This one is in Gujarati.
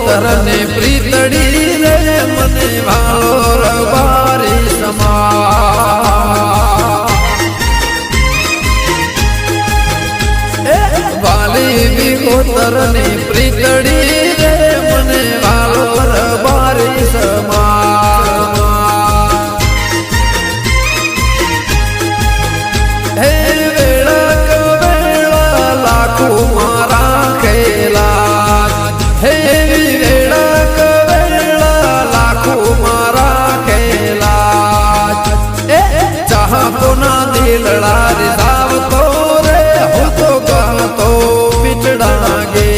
તરને પ્રીતડી રે મને ભાલો રબારી સમા વાલી વિગોતરને પ્રીતડી રે મને ભાલો રબારી સમા હે વેળક વેળા લાખો મારા ખેલા હે વેળક વેળા લાખો મારા ખેલા એ ચાહતો ના દિલડા રે સાવતો રે હું તો ગાતો પીટડા ગે